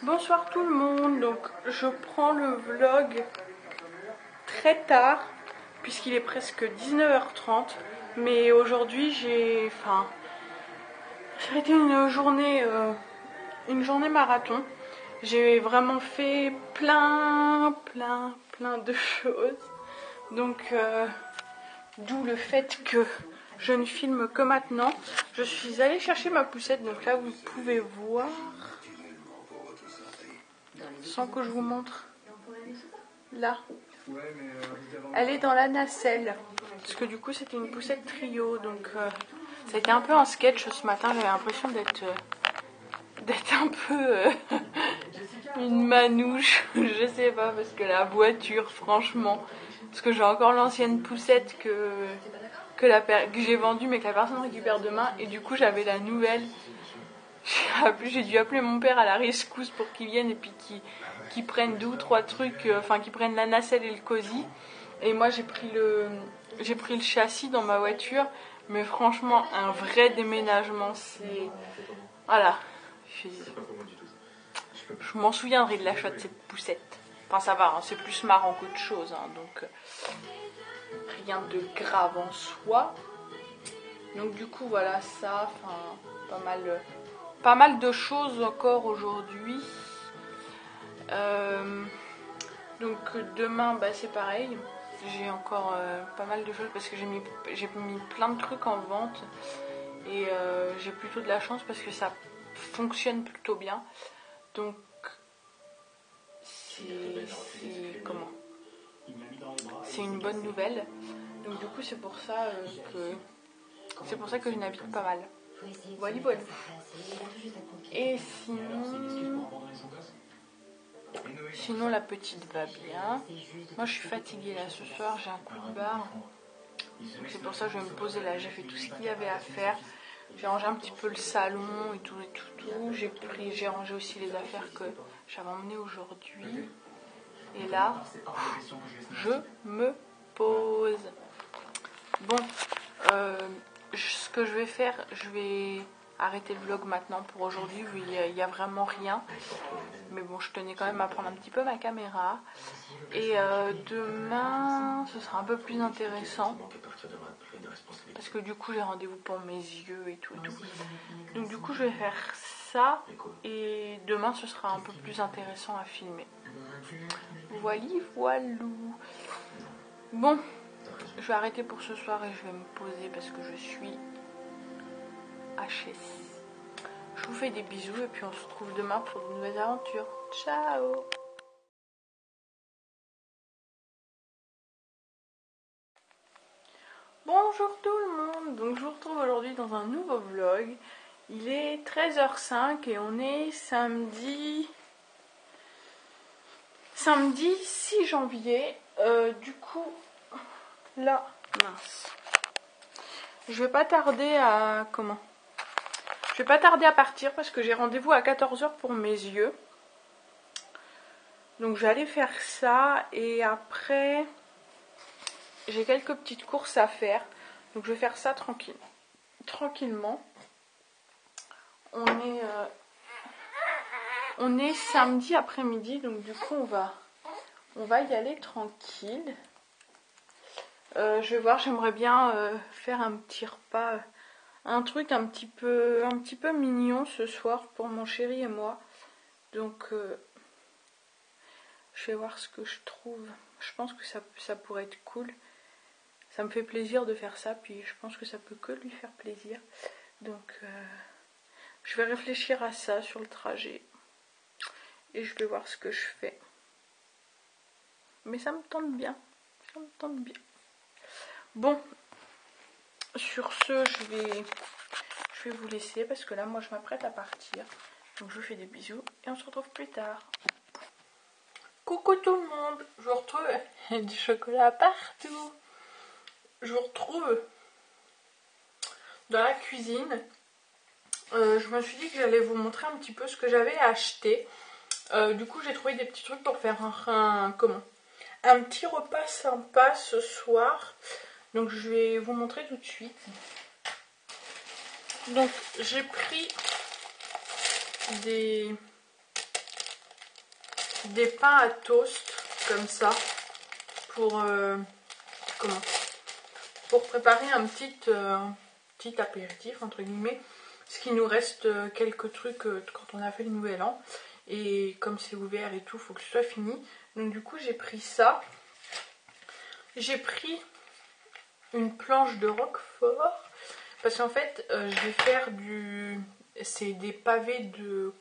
Bonsoir tout le monde, donc je prends le vlog très tard puisqu'il est presque 19h30, mais aujourd'hui ça a été une journée marathon. J'ai vraiment fait plein de choses, donc d'où le fait que je ne filme que maintenant. Je suis allée chercher ma poussette, donc là vous pouvez voir, sans que je vous montre, là. Elle est dans la nacelle, parce que du coup c'était une poussette trio, donc ça a été un peu un sketch ce matin. J'avais l'impression d'être un peu une manouche, je sais pas, parce que la voiture, franchement, parce que j'ai encore l'ancienne poussette que j'ai vendue mais que la personne récupère demain, et du coup j'avais la nouvelle. J'ai dû appeler mon père à la rescousse pour qu'il vienne et puis qu'il prenne 2 ou 3 trucs, qu'il prenne la nacelle et le cosy. Et moi j'ai pris le châssis dans ma voiture, mais franchement un vrai déménagement, c'est... Voilà. Je m'en souviendrai de l'achat de cette poussette. Enfin ça va, hein, c'est plus marrant qu'autre chose, hein, donc rien de grave en soi. Donc du coup voilà ça, pas mal de choses encore aujourd'hui. Donc demain c'est pareil. J'ai encore pas mal de choses parce que j'ai mis plein de trucs en vente. Et j'ai plutôt de la chance parce que ça fonctionne plutôt bien. Donc c'est une bonne nouvelle. Donc du coup c'est pour ça que je navigue pas mal. Voilà. Et sinon la petite va bien. Moi je suis fatiguée là ce soir, j'ai un coup de barre. Donc c'est pour ça que je vais me poser là. J'ai fait tout ce qu'il y avait à faire. J'ai rangé un petit peu le salon et tout. J'ai rangé aussi les affaires que j'avais emmenées aujourd'hui. Et là, je me pose. Bon, ce que je vais faire, je vais arrêter le vlog maintenant pour aujourd'hui, vu il n'y a vraiment rien. Mais bon, je tenais quand même à prendre un petit peu ma caméra. Et demain, ce sera un peu plus intéressant. Parce que du coup, j'ai rendez-vous pour mes yeux et tout. Donc du coup, je vais faire ça. Et demain, ce sera un peu plus intéressant à filmer. Voilou. Bon, je vais arrêter pour ce soir et je vais me poser parce que je suis HS. Je vous fais des bisous et puis on se retrouve demain pour de nouvelles aventures. Ciao! Bonjour tout le monde! Donc je vous retrouve aujourd'hui dans un nouveau vlog. Il est 13h05 et on est samedi 6 janvier. Du coup, là, mince. Je vais pas tarder à partir parce que j'ai rendez-vous à 14h pour mes yeux. Donc je vais aller faire ça et après j'ai quelques petites courses à faire. Donc je vais faire ça tranquillement. On est samedi après-midi, donc du coup on va y aller tranquille. Je vais voir, j'aimerais bien faire un petit repas, un truc un petit peu mignon ce soir pour mon chéri et moi. Donc je vais voir ce que je trouve. Je pense que ça pourrait être cool. Ça me fait plaisir de faire ça, puis je pense que ça peut que lui faire plaisir. Donc je vais réfléchir à ça sur le trajet. Et je vais voir ce que je fais. Mais ça me tente bien. Bon, sur ce, je vais vous laisser parce que là, moi, je m'apprête à partir. Donc, je vous fais des bisous et on se retrouve plus tard. Coucou tout le monde, je vous retrouve du chocolat partout. Je vous retrouve dans la cuisine. Je me suis dit que j'allais vous montrer un petit peu ce que j'avais acheté. Du coup, j'ai trouvé des petits trucs pour faire un petit repas sympa ce soir. Donc je vais vous montrer tout de suite. Donc j'ai pris des des pains à toast comme ça pour pour préparer un petit apéritif entre guillemets, parce qu'il nous reste quelques trucs quand on a fait le nouvel an, et comme c'est ouvert et tout, faut que ce soit fini. Donc du coup j'ai pris ça, j'ai pris une planche de roquefort, parce qu'en fait je vais faire c'est des pavés de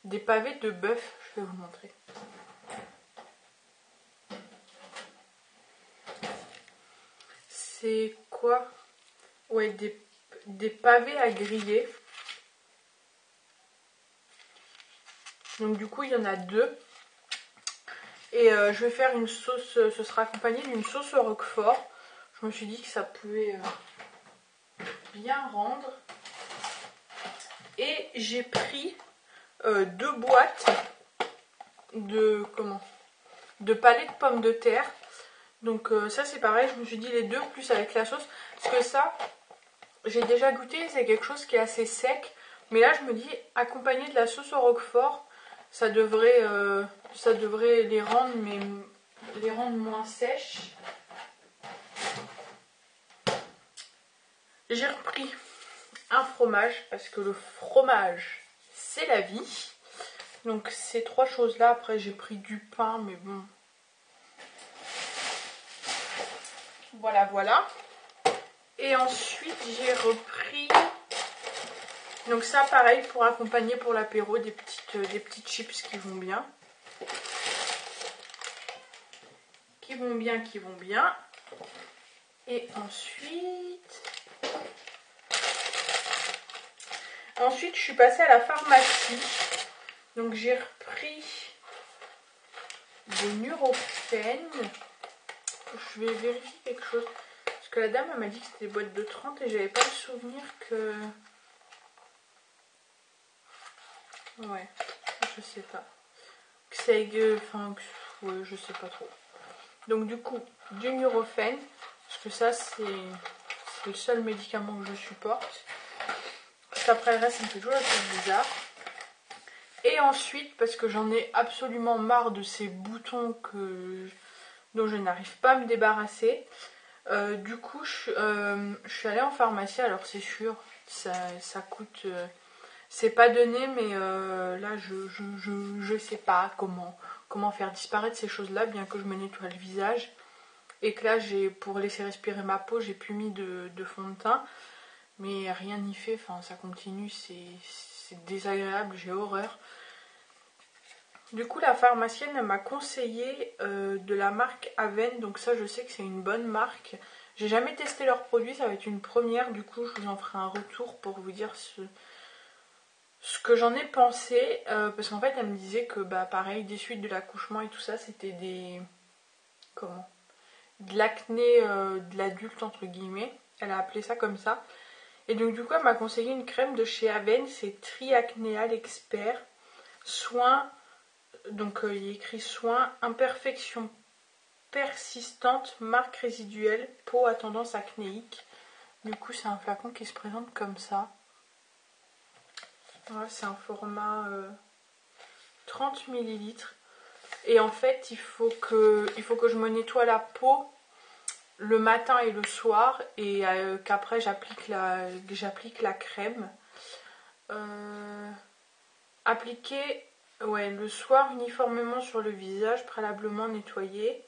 des pavés de bœuf, je vais vous montrer. C'est quoi? Ouais, des pavés à griller. Donc du coup il y en a 2. Et je vais faire une sauce, ce sera accompagné d'une sauce au roquefort. Je me suis dit que ça pouvait bien rendre. Et j'ai pris 2 boîtes de palets de pommes de terre. Donc ça c'est pareil, je me suis dit les 2 plus avec la sauce. Parce que ça, j'ai déjà goûté, c'est quelque chose qui est assez sec. Mais là je me dis, accompagné de la sauce au roquefort, ça devrait les rendre, moins sèches. J'ai repris un fromage, parce que le fromage, c'est la vie. Donc ces 3 choses-là, après j'ai pris du pain, mais bon. Voilà, voilà. Et ensuite j'ai repris, donc ça pareil pour accompagner pour l'apéro, des petites chips qui vont bien. Qui vont bien. Et ensuite je suis passée à la pharmacie. Donc j'ai repris des Nurofen. Je vais vérifier quelque chose. Parce que la dame elle m'a dit que c'était des boîtes de 30 et j'avais pas le souvenir que... Ouais, je sais pas. Que c'est... Enfin, ouais, je sais pas trop. Donc du coup, du Nurofen. Parce que ça c'est le seul médicament que je supporte. Parce qu'après le reste, ça me fait toujours un peu bizarre. Et ensuite, parce que j'en ai absolument marre de ces boutons dont je n'arrive pas à me débarrasser, du coup, je suis allée en pharmacie. Alors c'est sûr, ça coûte... c'est pas donné, mais là, je sais pas comment faire disparaître ces choses-là, bien que je me nettoie le visage. Et que là, pour laisser respirer ma peau, j'ai plus mis de fond de teint. Mais rien n'y fait, enfin ça continue, c'est désagréable, j'ai horreur. Du coup la pharmacienne elle m'a conseillé de la marque Aven, donc ça je sais que c'est une bonne marque. J'ai jamais testé leurs produits, ça va être une première, du coup je vous en ferai un retour pour vous dire ce que j'en ai pensé. Parce qu'en fait elle me disait que bah pareil, des suites de l'accouchement et tout ça, c'était de l'acné de l'adulte entre guillemets. Elle a appelé ça comme ça. Et donc du coup elle m'a conseillé une crème de chez Aven, c'est Triacnéal Expert, soin, donc il est écrit soin, imperfection persistante, marque résiduelle, peau à tendance acnéique. Du coup c'est un flacon qui se présente comme ça. Voilà, c'est un format 30 ml. Et en fait il faut que je me nettoie la peau le matin et le soir, et qu'après j'applique la crème. Appliquer le soir uniformément sur le visage, préalablement nettoyé.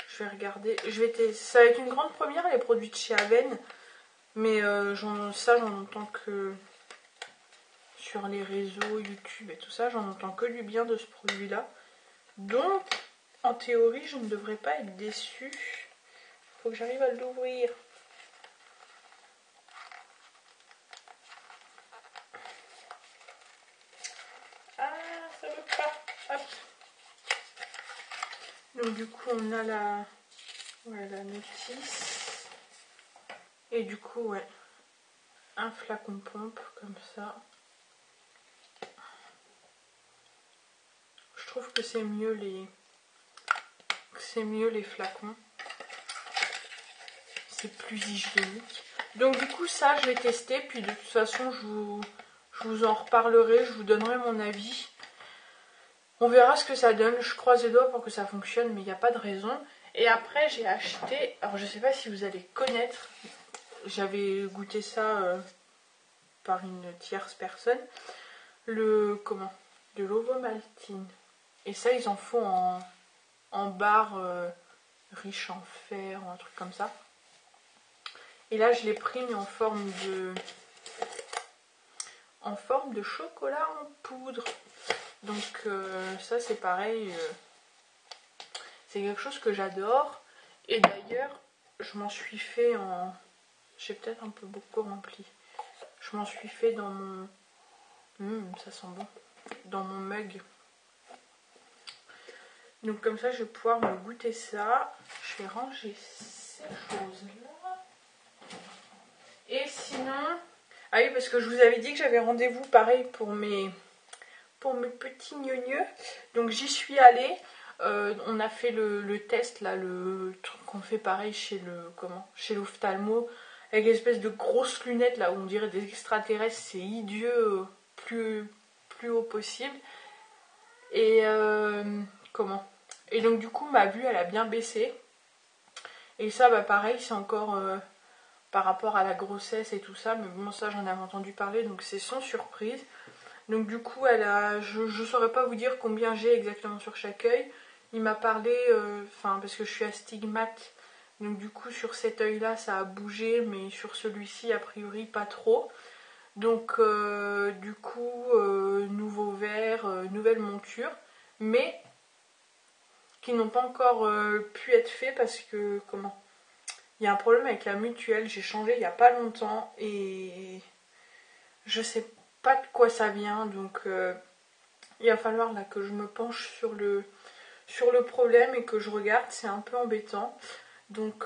Je vais regarder. Ça va être une grande première les produits de chez Aven, mais j'en entends que sur les réseaux YouTube et tout ça, j'en entends que du bien de ce produit-là. Donc en théorie, je ne devrais pas être déçue. Faut que j'arrive à l'ouvrir. Ah, ça veut pas. Hop. Donc du coup, on a la notice. Et du coup, un flacon pompe comme ça. Je trouve que c'est mieux les flacons. C'est plus hygiénique. Donc du coup ça je vais tester, puis de toute façon je Je vous en reparlerai, je vous donnerai mon avis. On verra ce que ça donne. Je croise les doigts pour que ça fonctionne, mais il n'y a pas de raison. Et après, j'ai acheté, alors je ne sais pas si vous allez connaître, j'avais goûté ça par une tierce personne, de l'ovomaltine. Et ça, ils en font en barre riche en fer ou un truc comme ça. Et là, je l'ai pris mais en forme de chocolat en poudre. Donc ça, c'est pareil. C'est quelque chose que j'adore. Et d'ailleurs, je m'en suis fait en... J'ai peut-être un peu beaucoup rempli. Je m'en suis fait dans mon... ça sent bon. Dans mon mug. Donc comme ça, je vais pouvoir me goûter ça. Je vais ranger ces choses-là. Et sinon... Ah oui, parce que je vous avais dit que j'avais rendez-vous pareil pour mes petits gneugneux. Donc j'y suis allée. On a fait le test là, le truc qu'on fait pareil chez l'ophtalmo, avec l'espèce de grosses lunettes là où on dirait des extraterrestres. C'est idiot, plus haut possible. Et et donc du coup ma vue elle a bien baissé. Et ça bah pareil, c'est encore par rapport à la grossesse et tout ça, mais bon ça j'en avais entendu parler, donc c'est sans surprise. Donc du coup je ne saurais pas vous dire combien j'ai exactement sur chaque œil. Il m'a parlé, parce que je suis astigmate, donc du coup sur cet œil là ça a bougé, mais sur celui-ci a priori pas trop. Donc du coup nouveau verre, nouvelle monture, mais qui n'ont pas encore pu être faits parce que il y a un problème avec la mutuelle. J'ai changé il n'y a pas longtemps et je sais pas de quoi ça vient, donc il va falloir là que je me penche sur le problème et que je regarde. C'est un peu embêtant. Donc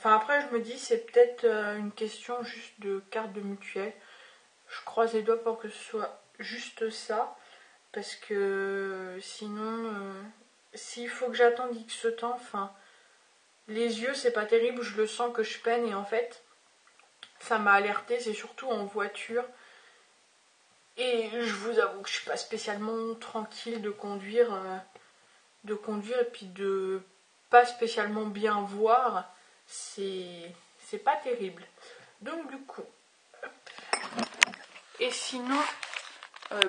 après je me dis c'est peut-être une question juste de carte de mutuelle. Je croise les doigts pour que ce soit juste ça, parce que sinon s'il faut que j'attende X temps, les yeux c'est pas terrible, je le sens que je peine, et en fait ça m'a alerté, c'est surtout en voiture. Et je vous avoue que je suis pas spécialement tranquille de conduire et puis de pas spécialement bien voir, c'est pas terrible. Donc du coup, et sinon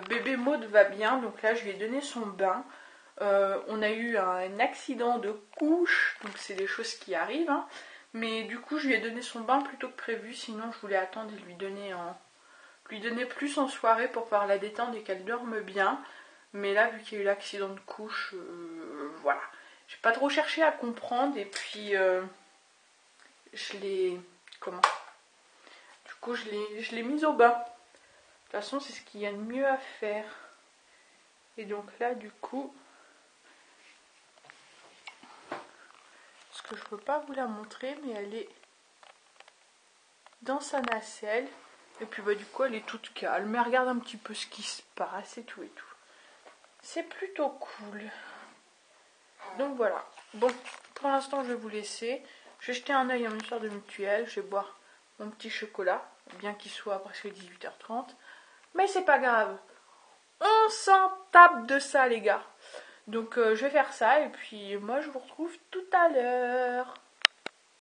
bébé Maud va bien, donc là je lui ai donné son bain. On a eu un accident de couche, donc c'est des choses qui arrivent, hein. Mais du coup je lui ai donné son bain plus tôt que prévu, sinon je voulais attendre et lui donner plus en soirée pour pouvoir la détendre et qu'elle dorme bien. Mais là, vu qu'il y a eu l'accident de couche, voilà. J'ai pas trop cherché à comprendre, et puis je l'ai... Du coup, je l'ai mise au bain. De toute façon, c'est ce qu'il y a de mieux à faire. Et donc là, du coup... Parce que je peux pas vous la montrer, mais elle est dans sa nacelle. Et puis du coup, elle est toute calme. Elle regarde un petit peu ce qui se passe et tout et tout. C'est plutôt cool. Donc voilà. Bon, pour l'instant, je vais vous laisser. Je vais jeter un œil à mon histoire de mutuelle. Je vais boire mon petit chocolat, bien qu'il soit presque 18h30. Mais c'est pas grave. On s'en tape de ça, les gars. Donc je vais faire ça, et puis moi, je vous retrouve tout à l'heure.